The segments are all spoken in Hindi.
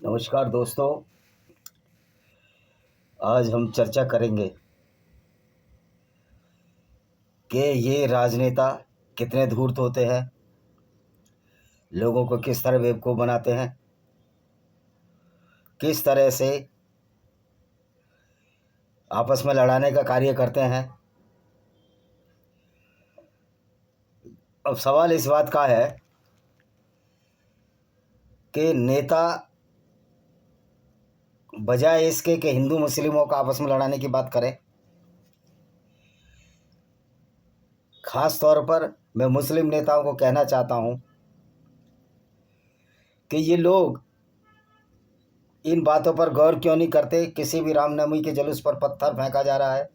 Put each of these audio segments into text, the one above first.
नमस्कार दोस्तों। आज हम चर्चा करेंगे कि ये राजनेता कितने धूर्त होते हैं, लोगों को किस तरह बेवकूफ़ बनाते हैं, किस तरह से आपस में लड़ाने का कार्य करते हैं। अब सवाल इस बात का है कि नेता बजाय इसके कि हिंदू मुस्लिमों का आपस में लड़ाने की बात करें, ख़ास तौर पर मैं मुस्लिम नेताओं को कहना चाहता हूं कि ये लोग इन बातों पर गौर क्यों नहीं करते। किसी भी रामनवमी के जुलूस पर पत्थर फेंका जा रहा है।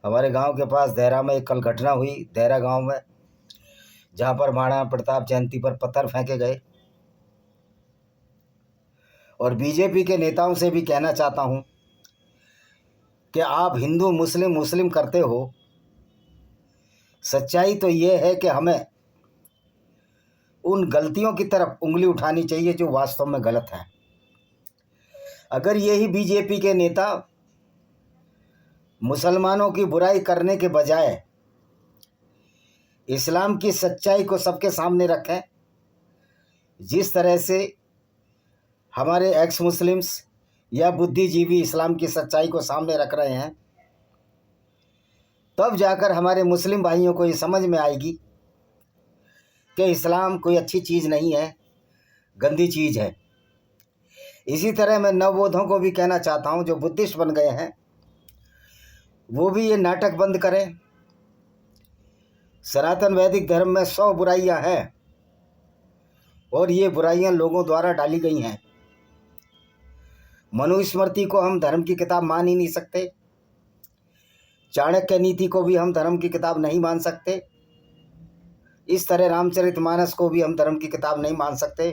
हमारे गांव के पास देहरा में एक कल घटना हुई, देहरा गांव में, जहां पर महाराणा प्रताप जयंती पर पत्थर फेंके गए। और बीजेपी के नेताओं से भी कहना चाहता हूं कि आप हिंदू मुस्लिम मुस्लिम करते हो, सच्चाई तो ये है कि हमें उन गलतियों की तरफ उंगली उठानी चाहिए जो वास्तव में गलत है। अगर यही बीजेपी के नेता मुसलमानों की बुराई करने के बजाय इस्लाम की सच्चाई को सबके सामने रखें, जिस तरह से हमारे एक्स मुस्लिम्स या बुद्धिजीवी इस्लाम की सच्चाई को सामने रख रहे हैं, तब जाकर हमारे मुस्लिम भाइयों को ये समझ में आएगी कि इस्लाम कोई अच्छी चीज़ नहीं है, गंदी चीज़ है। इसी तरह मैं नवबोधों को भी कहना चाहता हूँ, जो बुद्धिस्ट बन गए हैं, वो भी ये नाटक बंद करें। सनातन वैदिक धर्म में 100 बुराइयां हैं और ये बुराइयां लोगों द्वारा डाली गई हैं। मनुस्मृति को हम धर्म की किताब मान ही नहीं सकते, चाणक्य नीति को भी हम धर्म की किताब नहीं मान सकते, इस तरह रामचरितमानस को भी हम धर्म की किताब नहीं मान सकते,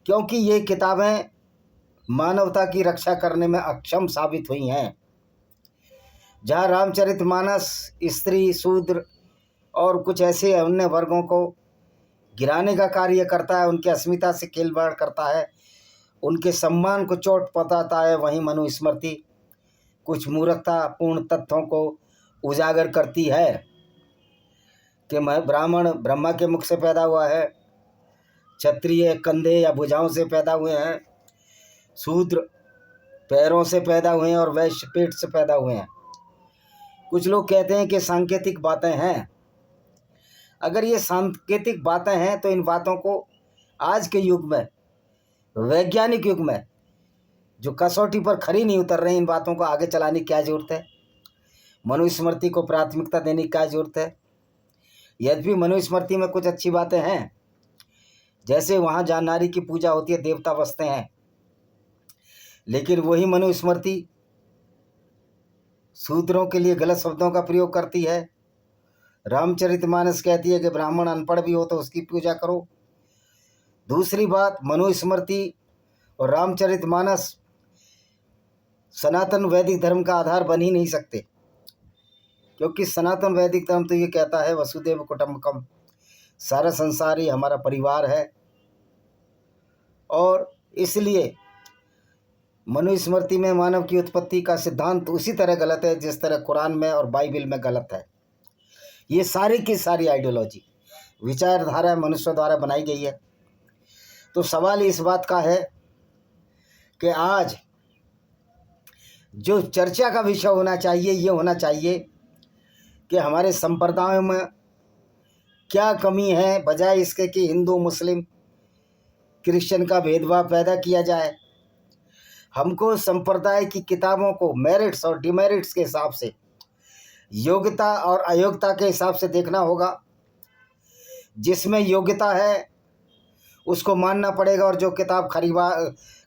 क्योंकि ये किताबें मानवता की रक्षा करने में अक्षम साबित हुई हैं। जहाँ रामचरितमानस स्त्री, शूद्र और कुछ ऐसे अन्य वर्गों को गिराने का कार्य करता है, उनकी अस्मिता से खिलवाड़ करता है, उनके सम्मान को चोट पहुंचाता है, वहीं मनुस्मृति कुछ मूर्खतापूर्ण तथ्यों को उजागर करती है कि ब्राह्मण ब्रह्मा के मुख से पैदा हुआ है, क्षत्रिय कंधे या भुजाओं से पैदा हुए हैं, शूद्र पैरों से पैदा हुए हैं और वैश्य पेट से पैदा हुए हैं। कुछ लोग कहते हैं कि सांकेतिक बातें हैं। अगर ये सांकेतिक बातें हैं तो इन बातों को आज के युग में, वैज्ञानिक युग में, जो कसौटी पर खरी नहीं उतर रहे, इन बातों को आगे चलाने की क्या ज़रूरत है? मनुस्मृति को प्राथमिकता देने की क्या ज़रूरत है? यद्यपि मनुस्मृति में कुछ अच्छी बातें हैं, जैसे वहाँ जहाँ नारी की पूजा होती है देवता बसते हैं, लेकिन वही मनुस्मृति शूद्रों के लिए गलत शब्दों का प्रयोग करती है। रामचरितमानस कहती है कि ब्राह्मण अनपढ़ भी हो तो उसकी पूजा करो। दूसरी बात, मनुस्मृति और रामचरितमानस सनातन वैदिक धर्म का आधार बन ही नहीं सकते, क्योंकि सनातन वैदिक धर्म तो ये कहता है वसुदेव कुटुंबकम, सारा संसार ही हमारा परिवार है। और इसलिए मनुस्मृति में मानव की उत्पत्ति का सिद्धांत उसी तरह गलत है जिस तरह कुरान में और बाइबल में गलत है। ये सारी की सारी आइडियोलॉजी, विचारधारा मनुष्य द्वारा बनाई गई है। तो सवाल इस बात का है कि आज जो चर्चा का विषय होना चाहिए, ये होना चाहिए कि हमारे संप्रदायों में क्या कमी है, बजाय इसके कि हिंदू मुस्लिम क्रिश्चियन का भेदभाव पैदा किया जाए। हमको संप्रदाय की किताबों को मेरिट्स और डिमेरिट्स के हिसाब से, योग्यता और अयोग्यता के हिसाब से देखना होगा। जिसमें योग्यता है उसको मानना पड़ेगा, और जो किताब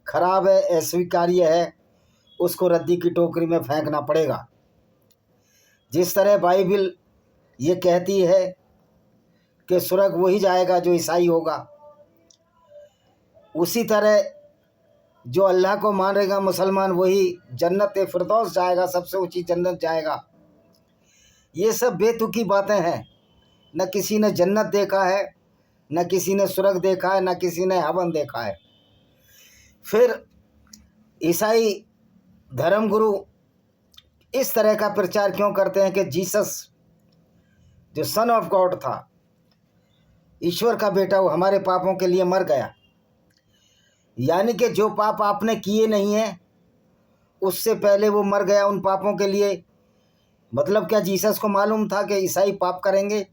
खराब है, अस्वीकार्य है, उसको रद्दी की टोकरी में फेंकना पड़ेगा। जिस तरह बाइबल ये कहती है कि स्वर्ग वही जाएगा जो ईसाई होगा, उसी तरह जो अल्लाह को मानेगा मुसलमान, वही जन्नत फिरदौस जाएगा, सबसे ऊंची जन्नत जाएगा। ये सब बेतुकी बातें हैं। न किसी ने जन्नत देखा है, न किसी ने स्वर्ग देखा है, न किसी ने हवन देखा है। फिर ईसाई धर्मगुरु इस तरह का प्रचार क्यों करते हैं कि जीसस जो सन ऑफ गॉड था, ईश्वर का बेटा, वो हमारे पापों के लिए मर गया। यानी कि जो पाप आपने किए नहीं हैं उससे पहले वो मर गया उन पापों के लिए। मतलब क्या जीसस को मालूम था कि ईसाई पाप करेंगे?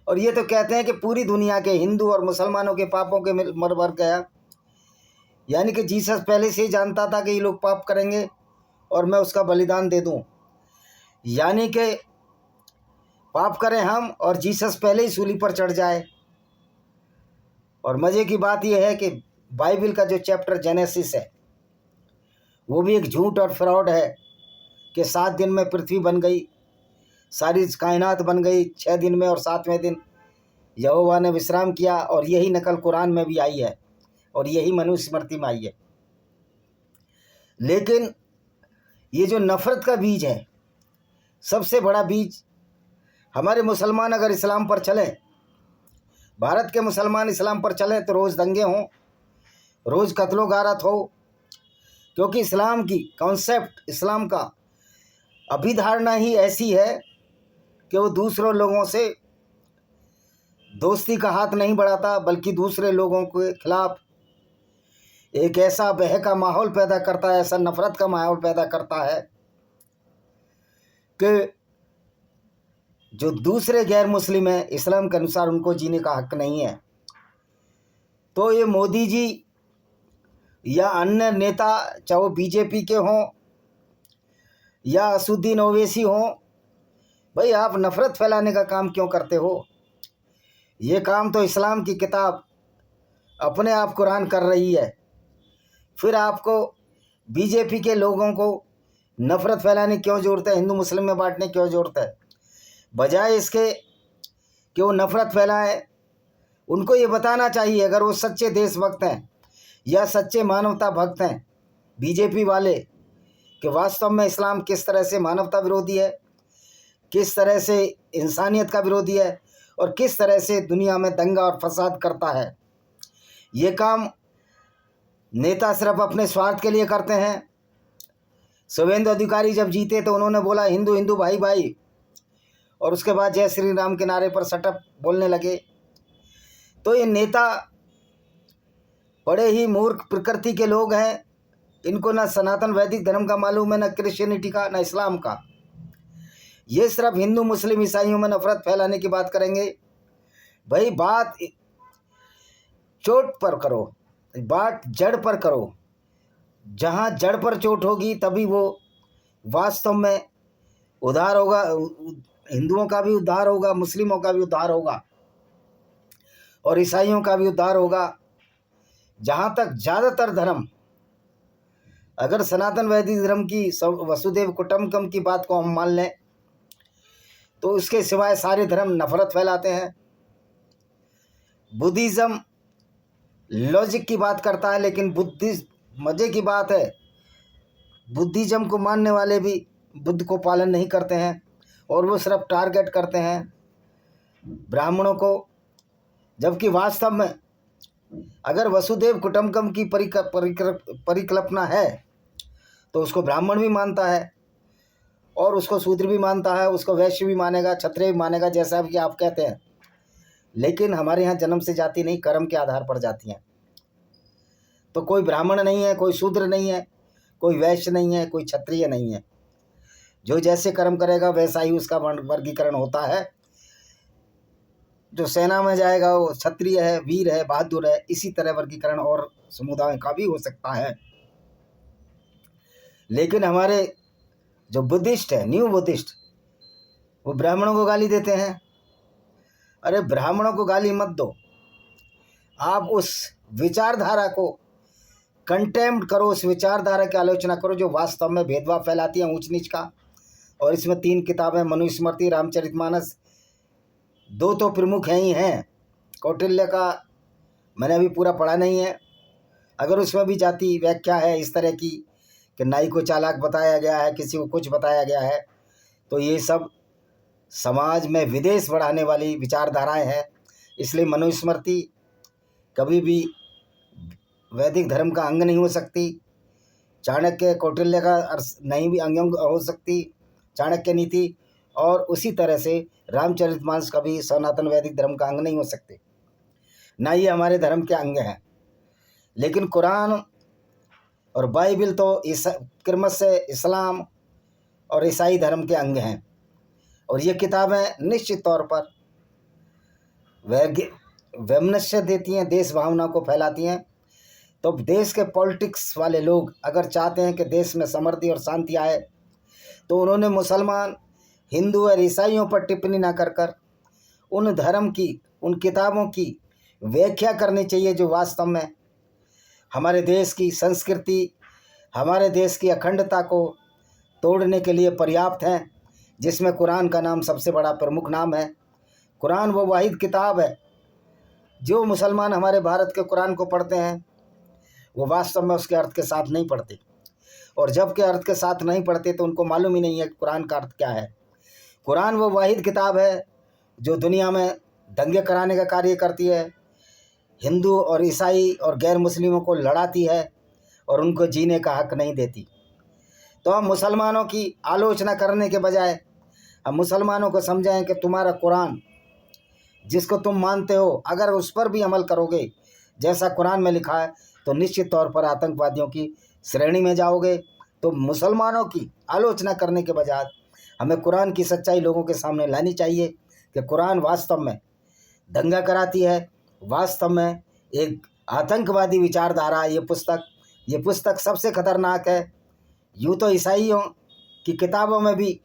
और ये तो कहते हैं कि पूरी दुनिया के हिंदू और मुसलमानों के पापों के मर गया। यानी कि जीसस पहले से ही जानता था कि ये लोग पाप करेंगे और मैं उसका बलिदान दे दूं। यानी कि पाप करें हम और जीसस पहले ही सूली पर चढ़ जाए। और मज़े की बात यह है कि बाइबल का जो चैप्टर जेनेसिस है वो भी एक झूठ और फ्रॉड है कि 7 दिन में पृथ्वी बन गई, सारी कायनात बन गई 6 दिन में, और 7वें दिन यहोवा ने विश्राम किया। और यही नकल कुरान में भी आई है और यही मनुस्मृति में आई है। लेकिन ये जो नफ़रत का बीज है, सबसे बड़ा बीज, हमारे मुसलमान अगर इस्लाम पर चलें, भारत के मुसलमान इस्लाम पर चलें तो रोज़ दंगे हों, रोज़ कत्लो गारत हो, क्योंकि इस्लाम की कॉन्सेप्ट, इस्लाम का अभिधारणा ही ऐसी है कि वो दूसरों लोगों से दोस्ती का हाथ नहीं बढ़ाता, बल्कि दूसरे लोगों के खिलाफ एक ऐसा भय का माहौल पैदा करता है, ऐसा नफ़रत का माहौल पैदा करता है कि जो दूसरे गैर मुस्लिम हैं, इस्लाम के अनुसार उनको जीने का हक नहीं है। तो ये मोदी जी या अन्य नेता, चाहे वो बीजेपी के हों या असुद्दीन ओवैसी हों, भाई आप नफ़रत फैलाने का काम क्यों करते हो? ये काम तो इस्लाम की किताब अपने आप कुरान कर रही है। फिर आपको बीजेपी के लोगों को नफ़रत फैलाने क्यों ज़रूरत है, हिंदू मुस्लिम में बांटने क्यों ज़रूरत है? बजाय इसके कि वो नफ़रत फैलाएं, उनको ये बताना चाहिए, अगर वो सच्चे देशभक्त हैं या सच्चे मानवता भक्त हैं बीजेपी वाले, कि वास्तव में इस्लाम किस तरह से मानवता विरोधी है, किस तरह से इंसानियत का विरोधी है और किस तरह से दुनिया में दंगा और फसाद करता है। ये काम नेता सिर्फ अपने स्वार्थ के लिए करते हैं। शुभेंदु अधिकारी जब जीते तो उन्होंने बोला हिंदू हिंदू भाई भाई, और उसके बाद जय श्री राम के नारे पर सटअप बोलने लगे। तो ये नेता बड़े ही मूर्ख प्रकृति के लोग हैं। इनको ना सनातन वैदिक धर्म का मालूम है, ना क्रिश्चियनिटी का, ना इस्लाम का। ये सिर्फ हिंदू मुस्लिम ईसाइयों में नफ़रत फैलाने की बात करेंगे। भाई बात चोट पर करो, बात जड़ पर करो। जहाँ जड़ पर चोट होगी तभी वो वास्तव में उद्धार होगा। हिंदुओं का भी उद्धार होगा, मुस्लिमों का भी उद्धार होगा और ईसाइयों का भी उद्धार होगा। जहाँ तक ज़्यादातर धर्म, अगर सनातन वैदिक धर्म की वसुदेव कुटुंबकम की बात को हम मान लें तो उसके सिवाय सारे धर्म नफ़रत फैलाते हैं। बुद्धिज़्म लॉजिक की बात करता है, लेकिन मज़े की बात है, बुद्धिज़्म को मानने वाले भी बुद्ध को पालन नहीं करते हैं और वो सिर्फ टारगेट करते हैं ब्राह्मणों को। जबकि वास्तव में अगर वसुदेव कुटुंबकम की परिकल्पना है तो उसको ब्राह्मण भी मानता है और उसको शूद्र भी मानता है, उसको वैश्य भी मानेगा, क्षत्रिय भी मानेगा, जैसा कि आप कहते हैं। लेकिन हमारे यहाँ जन्म से जाति नहीं, कर्म के आधार पर जाती हैं। तो कोई ब्राह्मण नहीं है, कोई शूद्र नहीं है, कोई वैश्य नहीं है, कोई क्षत्रिय नहीं है। जो जैसे कर्म करेगा वैसा ही उसका वर्गीकरण होता है। जो सेना में जाएगा वो क्षत्रिय है, वीर है, बहादुर है। इसी तरह वर्गीकरण और समुदाय का भी हो सकता है। लेकिन हमारे जो बुद्धिस्ट है, न्यू बुद्धिस्ट, वो ब्राह्मणों को गाली देते हैं। अरे ब्राह्मणों को गाली मत दो, आप उस विचारधारा को कंटेम्प्ट करो, उस विचारधारा की आलोचना करो जो वास्तव में भेदभाव फैलाती है, ऊंच नीच का। और इसमें 3 किताबें, मनुस्मृति, रामचरितमानस, 2 तो प्रमुख हैं ही हैं। कौटिल्य का मैंने अभी पूरा पढ़ा नहीं है। अगर उसमें भी जाति व्याख्या है इस तरह की कि नाई को चालाक बताया गया है, किसी को कुछ बताया गया है, तो ये सब समाज में विदेश बढ़ाने वाली विचारधाराएं हैं। इसलिए मनुस्मृति कभी भी वैदिक धर्म का अंग नहीं हो सकती। चाणक्य कौटिल्य का नहीं भी अंग हो सकती चाणक्य नीति, और उसी तरह से रामचरितमानस का भी सनातन वैदिक धर्म का अंग नहीं हो सकते, ना ये हमारे धर्म के अंग हैं। लेकिन कुरान और बाइबिल तो क्रिसमस से इस्लाम और ईसाई धर्म के अंग हैं, और ये किताबें निश्चित तौर पर वैमनस्य देती हैं, देश भावना को फैलाती हैं। तो देश के पॉलिटिक्स वाले लोग अगर चाहते हैं कि देश में समृद्धि और शांति आए, तो उन्होंने मुसलमान, हिंदू और ईसाइयों पर टिप्पणी ना कर उन धर्म की, उन किताबों की व्याख्या करनी चाहिए जो वास्तव में हमारे देश की संस्कृति, हमारे देश की अखंडता को तोड़ने के लिए पर्याप्त हैं, जिसमें कुरान का नाम सबसे बड़ा प्रमुख नाम है। कुरान वो वाहिद किताब है, जो मुसलमान हमारे भारत के कुरान को पढ़ते हैं वो वास्तव में उसके अर्थ के साथ नहीं पढ़ते, और जब के अर्थ के साथ नहीं पढ़ते तो उनको मालूम ही नहीं है कि कुरान का अर्थ क्या है। कुरान वो वाहिद किताब है जो दुनिया में दंगे कराने का कार्य करती है, हिंदू और ईसाई और गैर मुस्लिमों को लड़ाती है और उनको जीने का हक नहीं देती। तो हम मुसलमानों की आलोचना करने के बजाय हम मुसलमानों को समझाएं कि तुम्हारा कुरान जिसको तुम मानते हो, अगर उस पर भी अमल करोगे जैसा कुरान में लिखा है, तो निश्चित तौर पर आतंकवादियों की श्रेणी में जाओगे। तो मुसलमानों की आलोचना करने के बजाय हमें कुरान की सच्चाई लोगों के सामने लानी चाहिए कि कुरान वास्तव में दंगा कराती है, वास्तव में एक आतंकवादी विचारधारा। ये पुस्तक सबसे खतरनाक है। यूँ तो ईसाइयों की किताबों में भी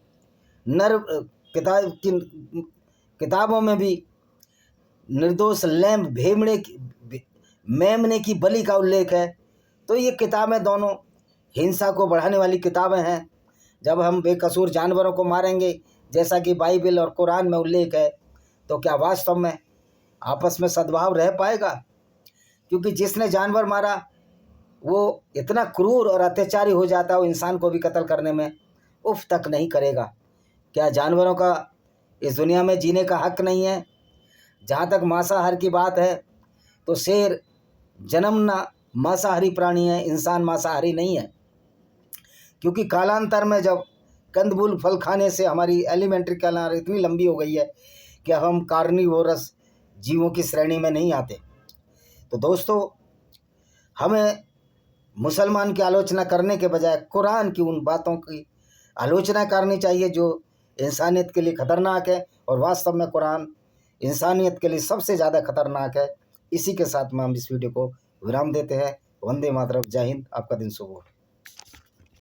किताबों में भी निर्दोष मेमने की बलि का उल्लेख है। तो ये किताबें दोनों हिंसा को बढ़ाने वाली किताबें हैं। जब हम बेकसूर जानवरों को मारेंगे जैसा कि बाइबल और कुरान में उल्लेख है, तो क्या वास्तव में आपस में सद्भाव रह पाएगा? क्योंकि जिसने जानवर मारा वो इतना क्रूर और अत्याचारी हो जाता है, वो इंसान को भी कत्ल करने में उफ तक नहीं करेगा। क्या जानवरों का इस दुनिया में जीने का हक नहीं है? जहाँ तक मांसाहार की बात है, तो शेर जन्मना मांसाहारी प्राणी है, इंसान मांसाहारी नहीं है। क्योंकि कालांतर में जब कंदमूल फल खाने से हमारी एलिमेंट्री कैलोरी इतनी लंबी हो गई है कि हम कार्निवोरस जीवों की श्रेणी में नहीं आते। तो दोस्तों, हमें मुसलमान की आलोचना करने के बजाय कुरान की उन बातों की आलोचना करनी चाहिए जो इंसानियत के लिए खतरनाक है, और वास्तव में कुरान इंसानियत के लिए सबसे ज़्यादा खतरनाक है। इसी के साथ में हम इस वीडियो को विराम देते हैं। वंदे मातरम। जय हिंद। आपका दिन शुभ हो।